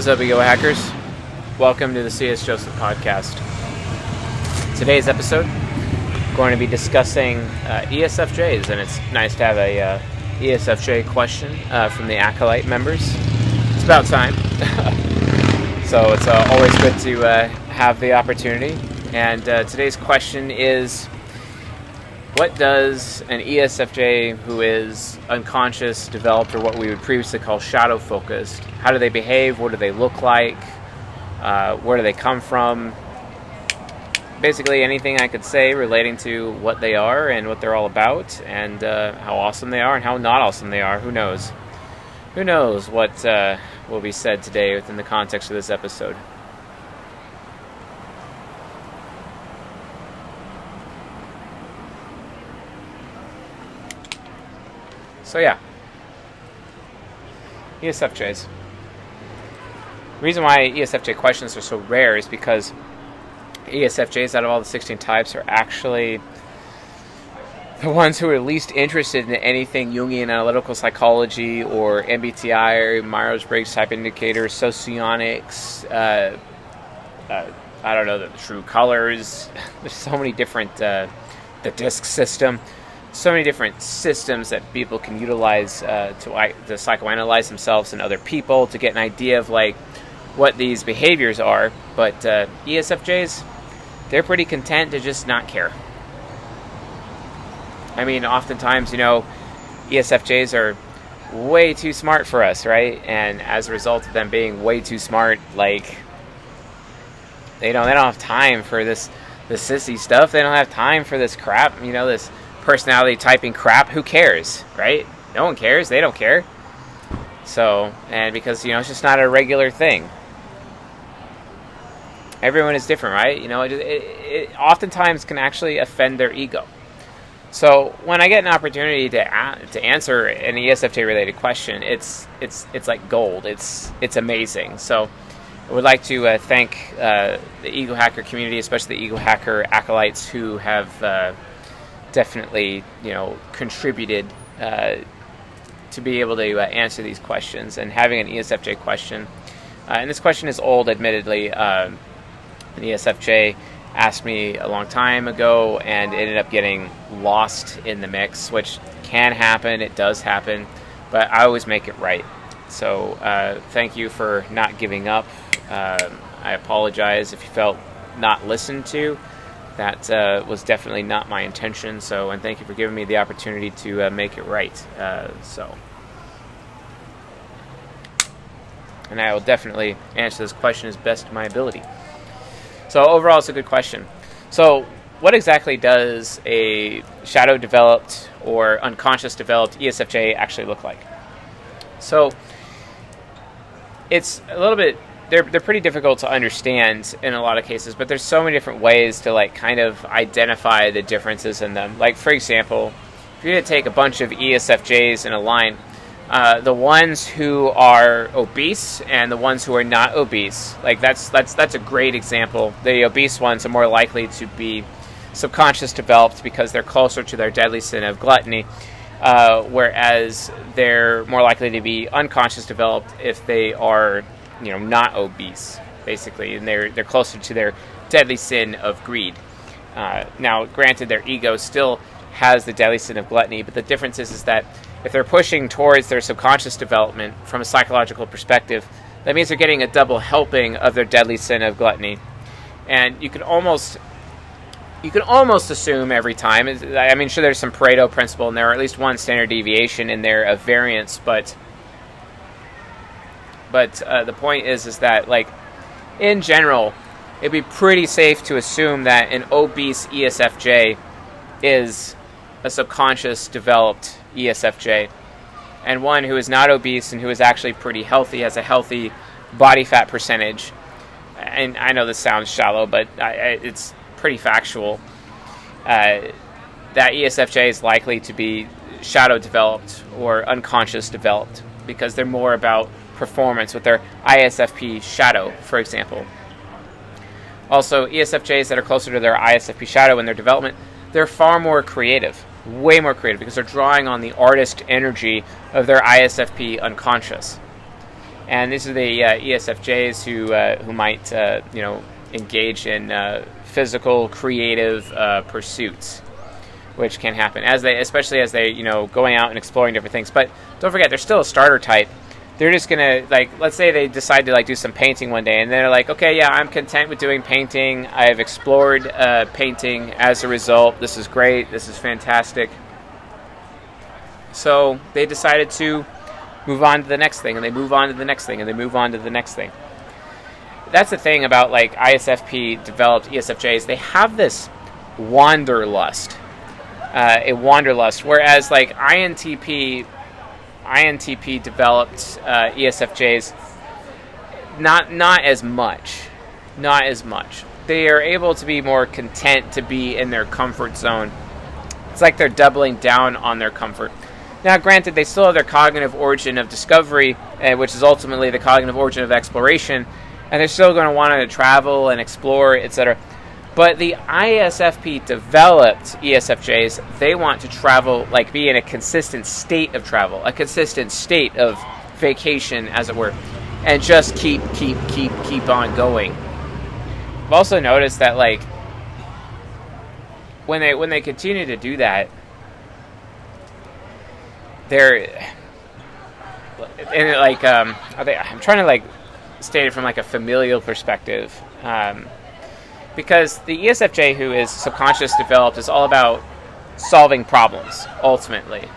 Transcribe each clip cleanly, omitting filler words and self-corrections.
What's up, Ego Hackers? Welcome to the C.S. Joseph Podcast. Today's episode, going to be discussing ESFJs, and it's nice to have a ESFJ question from the Acolyte members. It's about time. So it's always good to have the opportunity. And today's question is, what does an ESFJ who is unconscious, developed, or what we would previously call shadow-focused, how do they behave? What do they look like? Where do they come from? Basically anything I could say relating to what they are and what they're all about, and how awesome they are and how not awesome they are. Who knows? Who knows what will be said today within the context of this episode. So yeah, ESFJs. The reason why ESFJ questions are so rare is because ESFJs, out of all the 16 types, are actually the ones who are least interested in anything Jungian analytical psychology or MBTI, Myers-Briggs type indicators, socionics, I don't know, the true colors. There's so many different, the DISC system. So many different systems that people can utilize to psychoanalyze themselves and other people to get an idea of like what these behaviors are. But ESFJs, they're pretty content to just not care. I mean, oftentimes, ESFJs are way too smart for us, right? And as a result of them being way too smart, like they don't have time for the sissy stuff. They don't have time for this crap, this personality typing crap. Who cares, right? No one cares. They don't care. So, and because it's just not a regular thing. Everyone is different, right? It oftentimes can actually offend their ego. So when I get an opportunity to answer an ESFJ related question, it's like gold. It's amazing. So I would like to thank the Ego Hacker community, especially the Ego Hacker acolytes who have definitely, contributed to be able to answer these questions. And having an ESFJ question, and this question is old, admittedly. An ESFJ asked me a long time ago and ended up getting lost in the mix, which can happen. It does happen, but I always make it right. So thank you for not giving up. I apologize if you felt not listened to. That was definitely not my intention. And thank you for giving me the opportunity to make it right. And I will definitely answer this question as best to my ability. So overall, it's a good question. So what exactly does a shadow-developed or unconscious-developed ESFJ actually look like? So it's a little bit... They're pretty difficult to understand in a lot of cases, but there's so many different ways to kind of identify the differences in them. Like, for example, if you're going to take a bunch of ESFJs in a line, the ones who are obese and the ones who are not obese, that's a great example. The obese ones are more likely to be subconscious developed because they're closer to their deadly sin of gluttony, whereas they're more likely to be unconscious developed if they are not obese, basically, and they're closer to their deadly sin of greed. Now, granted, their ego still has the deadly sin of gluttony, but the difference is that if they're pushing towards their subconscious development from a psychological perspective, that means they're getting a double helping of their deadly sin of gluttony. And you can almost assume every time, sure, there's some Pareto principle in there, or at least one standard deviation in there of variance, but the point is that, in general, it'd be pretty safe to assume that an obese ESFJ is a subconscious developed ESFJ. And one who is not obese and who is actually pretty healthy, has a healthy body fat percentage. And I know this sounds shallow, but it's pretty factual. That ESFJ is likely to be shadow developed or unconscious developed because they're more about performance with their ISFP shadow, for example. Also, ESFJs that are closer to their ISFP shadow in their development, they're far more creative, way more creative, because they're drawing on the artist energy of their ISFP unconscious. And these are the ESFJs who might engage in physical, creative pursuits, which can happen especially as they going out and exploring different things. But don't forget, they're still a starter type. They're just gonna, let's say they decide to do some painting one day, and they're like, okay, yeah, I'm content with doing painting. I've explored painting as a result. This is great. This is fantastic. So they decided to move on to the next thing, and they move on to the next thing, and they move on to the next thing. That's the thing about ISFP developed ESFJs. They have this wanderlust, whereas INTP developed ESFJs not as much. They are able to be more content to be in their comfort zone. It's like they're doubling down on their comfort. Now, granted, they still have their cognitive origin of discovery, which is ultimately the cognitive origin of exploration, and they're still going to want to travel and explore, etc. But the ISFP developed ESFJs, they want to travel, be in a consistent state of travel, a consistent state of vacation, as it were, and just keep on going. I've also noticed that, when they continue to do that, I'm trying to state it from a familial perspective. Because the ESFJ who is subconscious developed is all about solving problems, ultimately.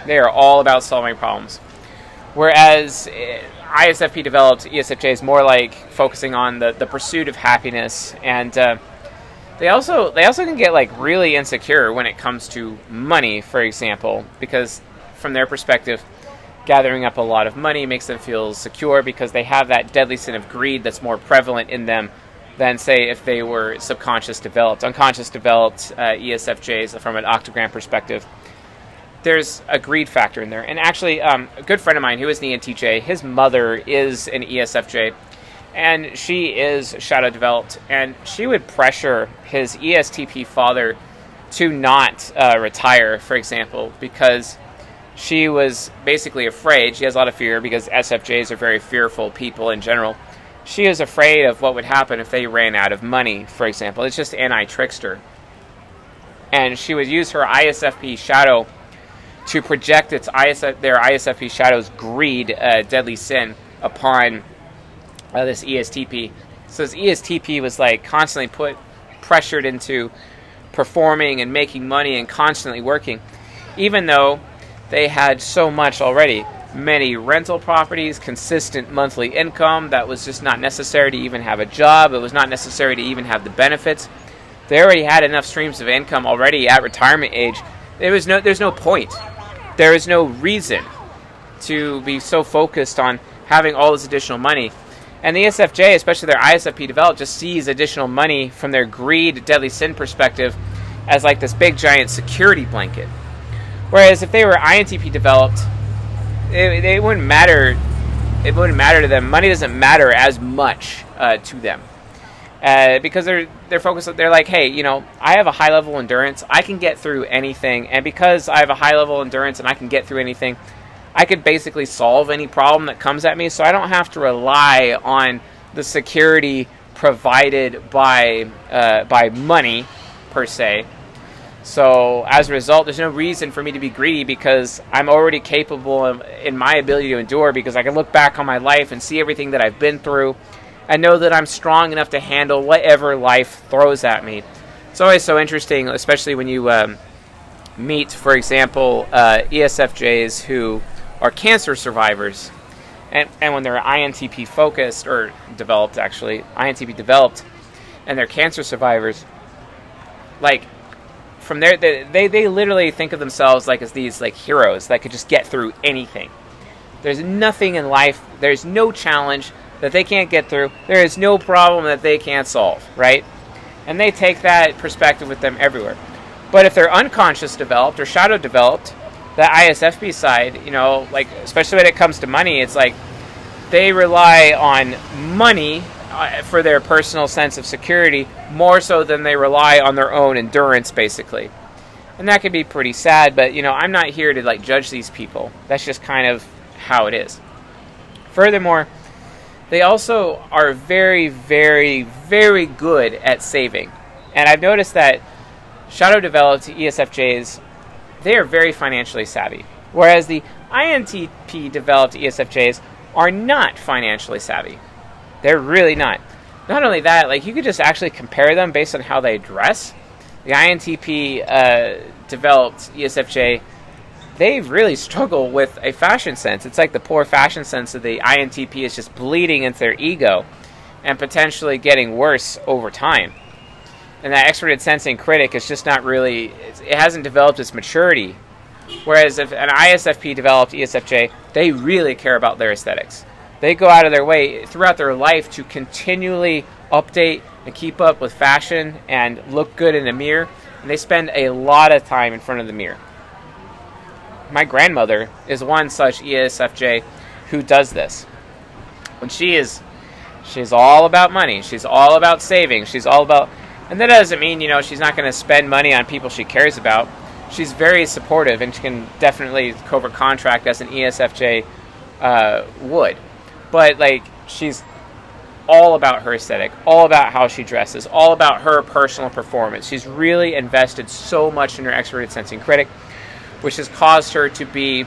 They are all about solving problems. Whereas ISFP developed ESFJ is more focusing on the pursuit of happiness. And they also can get really insecure when it comes to money, for example. Because from their perspective, gathering up a lot of money makes them feel secure because they have that deadly sin of greed that's more prevalent in them than, say, if they were subconscious developed. Unconscious developed ESFJs, from an octagram perspective, there's a greed factor in there. And actually, a good friend of mine who is an ENTJ, his mother is an ESFJ, and she is shadow developed, and she would pressure his ESTP father to not retire, for example, because she was basically afraid. She has a lot of fear because SFJs are very fearful people in general. She is afraid of what would happen if they ran out of money, for example. It's just anti-trickster. And she would use her ISFP shadow to project their ISFP shadow's greed, deadly sin, upon this ESTP. So this ESTP was constantly pressured into performing and making money and constantly working, even though they had so much already. Many rental properties, consistent monthly income that was just not necessary to even have a job. It was not necessary to even have the benefits. They already had enough streams of income already at retirement age. There's no point. There is no reason to be so focused on having all this additional money. And the ESFJ, especially their ISFP developed, just sees additional money from their greed, deadly sin perspective as this big giant security blanket. Whereas if they were INTP developed, it wouldn't matter. It wouldn't matter to them. Money doesn't matter as much to them because they're focused. They're hey, I have a high level endurance. I can get through anything, and because I have a high level endurance and I can get through anything, I could basically solve any problem that comes at me. So I don't have to rely on the security provided by money per se. So as a result, there's no reason for me to be greedy because I'm already capable in my ability to endure, because I can look back on my life and see everything that I've been through and know that I'm strong enough to handle whatever life throws at me. It's always so interesting, especially when you meet, for example, ESFJs who are cancer survivors. And when they're INTP focused, or developed actually, INTP developed, and they're cancer survivors, from there, they literally think of themselves as these heroes that could just get through anything. There's nothing in life, there's no challenge that they can't get through. There is no problem that they can't solve, right? And they take that perspective with them everywhere. But if they're unconscious developed or shadow developed, the ISFP side, especially when it comes to money, it's they rely on money for their personal sense of security more so than they rely on their own endurance, basically. And that can be pretty sad, but I'm not here to judge these people. That's just kind of how it is. Furthermore, they also are very, very, very good at saving. And I've noticed that shadow-developed ESFJs, they are very financially savvy, whereas the INTP-developed ESFJs are not financially savvy. They're really not. Not only that, like, you could just actually compare them based on how they dress. The INTP-developed ESFJ, they really struggle with a fashion sense. It's like the poor fashion sense of the INTP is just bleeding into their ego and potentially getting worse over time. And that extroverted sensing critic is just not really, it hasn't developed its maturity. Whereas if an ISFP developed ESFJ, they really care about their aesthetics. They go out of their way throughout their life to continually update and keep up with fashion and look good in the mirror. And they spend a lot of time in front of the mirror. My grandmother is one such ESFJ who does this. When she's all about money. She's all about saving. She's all about... And that doesn't mean, she's not going to spend money on people she cares about. She's very supportive, and she can definitely covert contract as an ESFJ would. But, she's all about her aesthetic, all about how she dresses, all about her personal performance. She's really invested so much in her extroverted sensing critic, which has caused her to be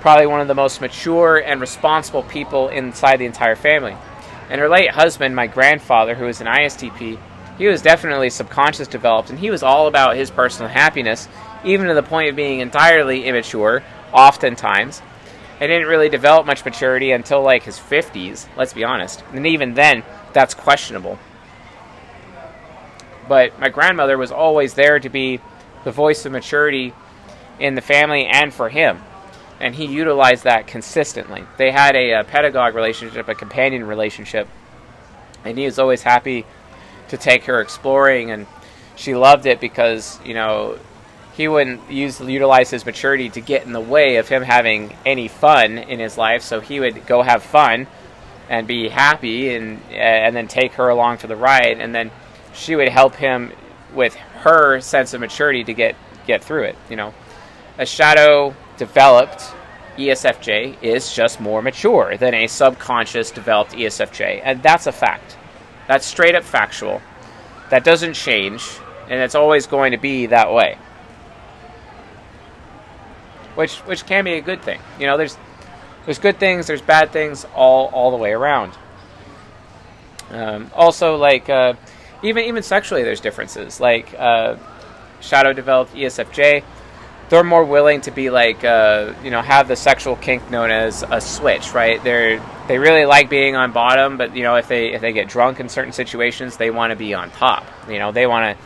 probably one of the most mature and responsible people inside the entire family. And her late husband, my grandfather, who was an ISTP, he was definitely subconscious developed, and he was all about his personal happiness, even to the point of being entirely immature, oftentimes. And didn't really develop much maturity until his 50s, let's be honest. And even then, that's questionable. But my grandmother was always there to be the voice of maturity in the family and for him. And he utilized that consistently. They had a pedagogue relationship, a companion relationship. And he was always happy to take her exploring, and she loved it because, he wouldn't utilize his maturity to get in the way of him having any fun in his life, so he would go have fun and be happy and then take her along for the ride, and then she would help him with her sense of maturity to get through it. A shadow-developed ESFJ is just more mature than a subconscious developed ESFJ, and that's a fact. That's straight up factual. That doesn't change, and it's always going to be that way. Which can be a good thing. There's good things, there's bad things, all the way around. Also, even sexually, there's differences. Shadow developed ESFJ, they're more willing to be have the sexual kink known as a switch, right? They really like being on bottom, but if they get drunk in certain situations, they want to be on top. They want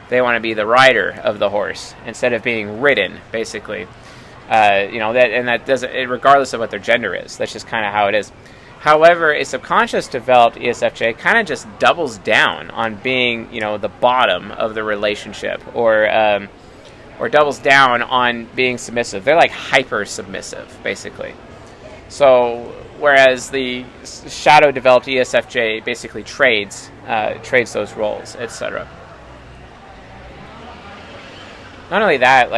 to be the rider of the horse instead of being ridden, basically. That doesn't, regardless of what their gender is. That's just kind of how it is. However, a subconscious developed ESFJ kind of just doubles down on being, the bottom of the relationship, or doubles down on being submissive. They're hyper submissive, basically. So, whereas the shadow developed ESFJ basically trades those roles, etc. Not only that,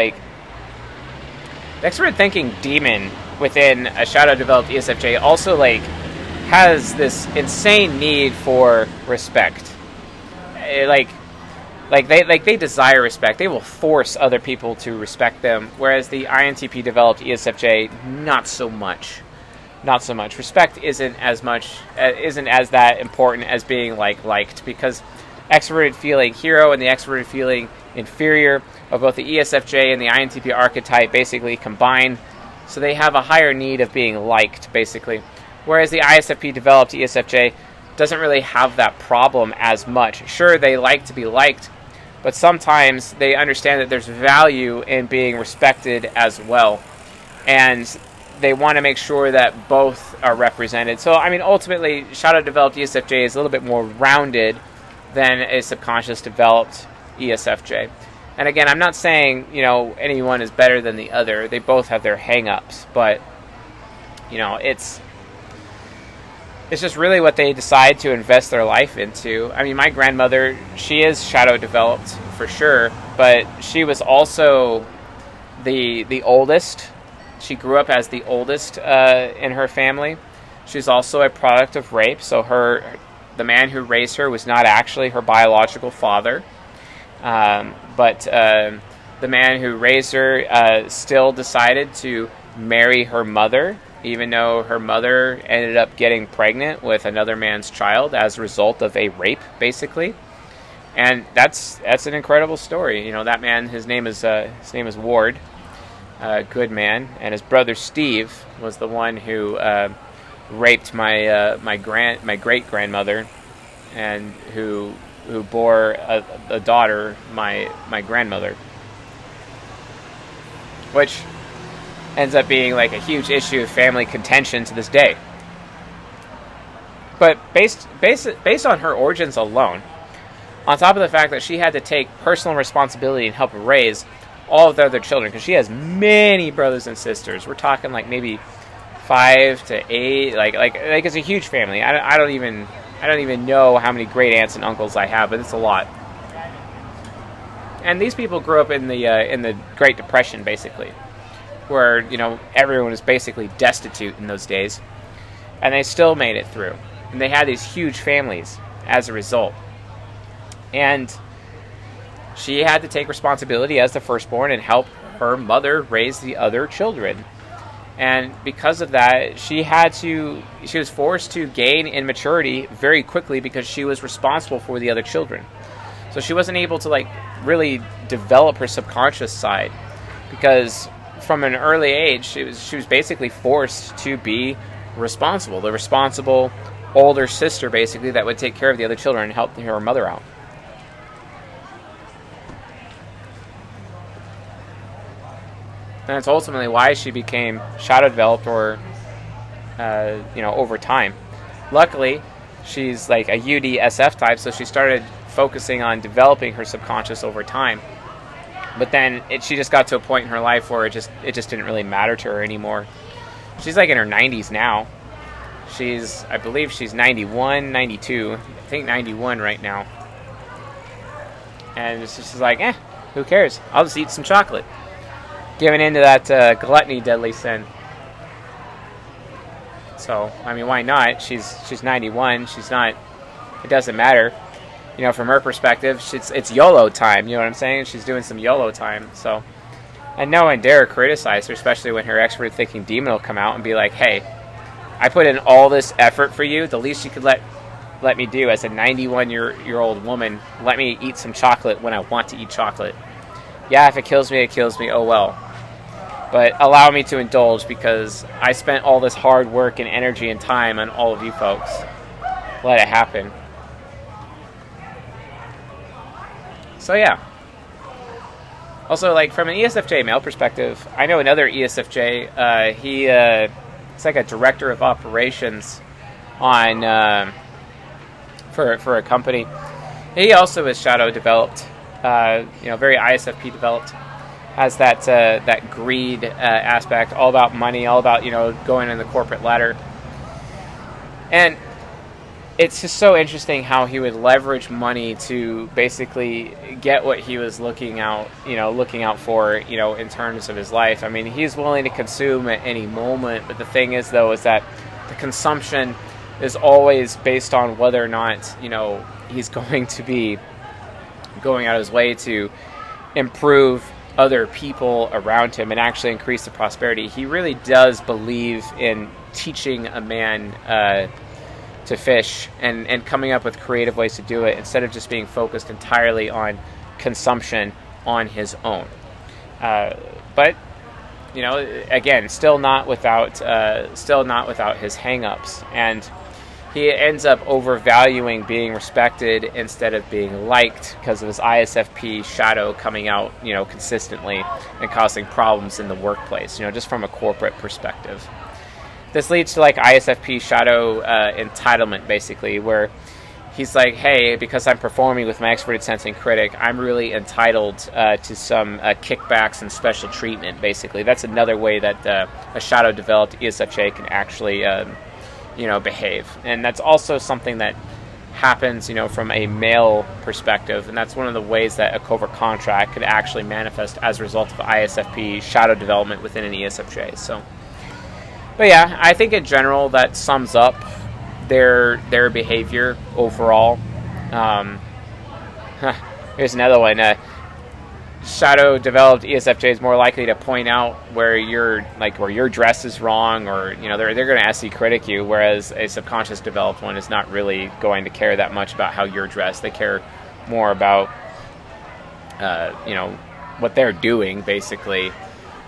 the extrovert thinking demon within a shadow-developed ESFJ also, has this insane need for respect. They desire respect. They will force other people to respect them, whereas the INTP-developed ESFJ, not so much. Not so much. Respect isn't as that important as being, liked, because extroverted feeling hero and the extroverted feeling inferior of both the ESFJ and the INTP archetype basically combined, so they have a higher need of being liked, basically. Whereas the ISFP developed ESFJ doesn't really have that problem as much. Sure, they like to be liked, but sometimes they understand that there's value in being respected as well, and they want to make sure that both are represented. So, ultimately, shadow developed ESFJ is a little bit more rounded than a subconscious developed ESFJ. And again, I'm not saying, anyone is better than the other. They both have their hang-ups, but, it's just really what they decide to invest their life into. My grandmother, she is shadow developed for sure, but she was also the oldest. She grew up as the oldest in her family. She's also a product of rape, so the man who raised her was not actually her biological father, but the man who raised her still decided to marry her mother, even though her mother ended up getting pregnant with another man's child as a result of a rape, basically. And that's an incredible story. That man, his name is Ward, good man, and his brother Steve was the one who raped my great grandmother, and who bore a daughter, my grandmother, which ends up being like a huge issue of family contention to this day. But based on her origins alone, on top of the fact that she had to take personal responsibility and help raise all of the other children, because she has many brothers and sisters. We're talking like maybe 5 to 8. Like it's a huge family. I don't even know how many great aunts and uncles I have, but it's a lot. And these people grew up in the Great Depression, basically, where everyone was basically destitute in those days, and they still made it through. And they had these huge families as a result. And she had to take responsibility as the firstborn and help her mother raise the other children. And because of that, she was forced to gain in maturity very quickly, because she was responsible for the other children. So she wasn't able to really develop her subconscious side, because from an early age she was basically forced to be responsible, the responsible older sister, basically, that would take care of the other children and help her mother out. And that's ultimately why she became shadow developed, or over time. Luckily, she's like a UDSF type, so she started focusing on developing her subconscious over time. But then she just got to a point in her life where it just didn't really matter to her anymore. She's like in her 90s now. I believe she's 91, 92. I think 91 right now. And it's just like, who cares? I'll just eat some chocolate. Giving into that gluttony, deadly sin. So, I mean, why not? She's 91. She's not. It doesn't matter. From her perspective, it's YOLO time. You know what I'm saying? She's doing some YOLO time. So, and no one dare criticize her, especially when her expert thinking demon will come out and be like, "Hey, I put in all this effort for you. The least you could let me do as a 91-year-old woman, let me eat some chocolate when I want to eat chocolate. Yeah, if it kills me, it kills me. Oh well. But allow me to indulge, because I spent all this hard work and energy and time on all of you folks. Let it happen." So yeah. Also, from an ESFJ male perspective, I know another ESFJ. He's like a director of operations on for a company. He also is shadow developed. Very ISFP developed. Has that greed aspect, all about money, all about going in the corporate ladder. And it's just so interesting how he would leverage money to basically get what he was looking out for, in terms of his life. I mean, he's willing to consume at any moment, but the thing is, though, is that the consumption is always based on whether or not, he's going to be going out of his way to improve other people around him and actually increase the prosperity. He really does believe in teaching a man to fish and coming up with creative ways to do it, instead of just being focused entirely on consumption on his own. But again, still not without his hang-ups, and he ends up overvaluing being respected instead of being liked, because of his ISFP shadow coming out consistently and causing problems in the workplace, just from a corporate perspective. This leads to ISFP shadow entitlement, basically, where he's like, hey, because I'm performing with my experted sensing critic, I'm really entitled to some kickbacks and special treatment, basically. That's another way that a shadow developed ESFJ can actually behave. And that's also something that happens from a male perspective, and that's one of the ways that a covert contract could actually manifest as a result of ISFP shadow development within an ESFJ. So But yeah, I think in general that sums up their behavior overall. Um, Here's another one. Shadow developed ESFJ is more likely to point out where your dress is wrong, or they're going to SE critic you, whereas a subconscious developed one is not really going to care that much about how you're dressed. They care more about what they're doing basically.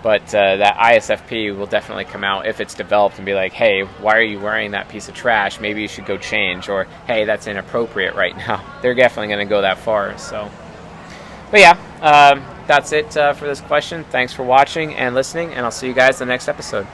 But that ISFP will definitely come out if it's developed and be like, hey, why are you wearing that piece of trash? Maybe you should go change. Or, hey, that's inappropriate right now. They're definitely going to go that far. So, but yeah, that's it for this question. Thanks for watching and listening, and I'll see you guys in the next episode.